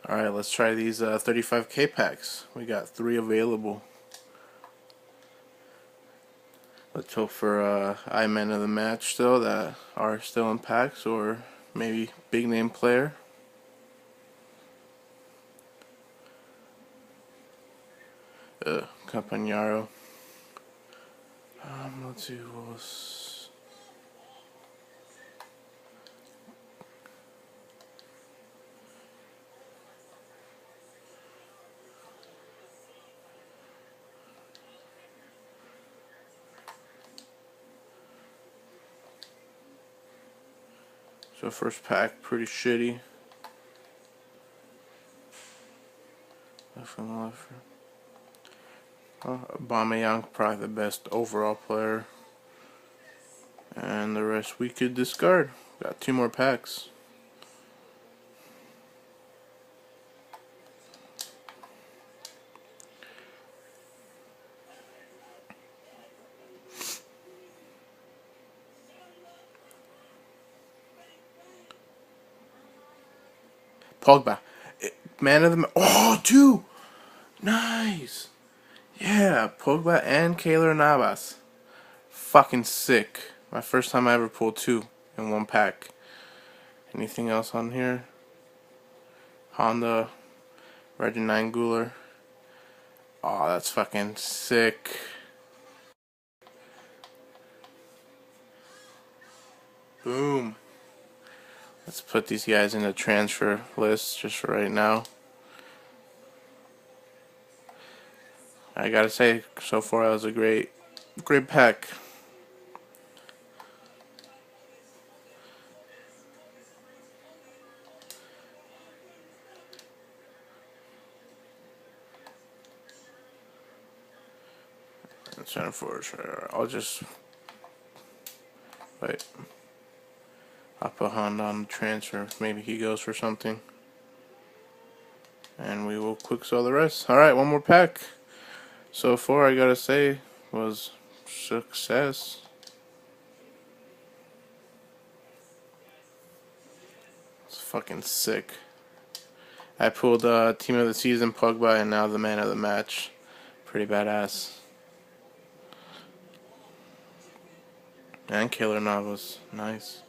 Alright, let's try these 35K packs. We got 3 available. Let's hope for I-men of the match still that are still in packs, or maybe big name player. Campagnaro. Let's see what was. So first pack, pretty shitty. Left and left. Aubameyang, probably the best overall player. And the rest we could discard. Got 2 more packs. Pogba. Man of the match. Oh, 2! Nice! Yeah, Pogba and Keylor Navas. Fucking sick. My first time I ever pulled 2 in 1 pack. Anything else on here? Honda. Reginald Guler. Oh, that's fucking sick. Boom. Let's put these guys in the transfer list just for right now. I gotta say, so far that was a great pack. Center forward. I'll just wait. I'll put Honda on the transfer. Maybe he goes for something. And we will quick sell the rest. Alright, 1 more pack. So far, I gotta say, was success. It's fucking sick. I pulled Team of the Season, Pogba, and now the Man of the Match. Pretty badass. And Keylor Navas. Nice.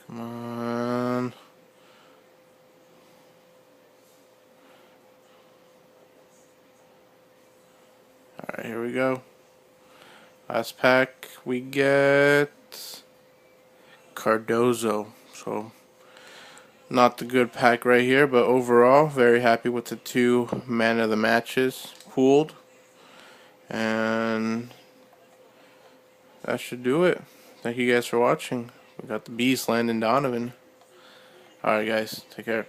Come on. Alright, here we go. Last pack, we get Cardozo. So, not the good pack right here, but overall, very happy with the 2 Man of the Matches pooled. And that should do it. Thank you guys for watching. We got the Beast, Landon Donovan. Alright guys, take care.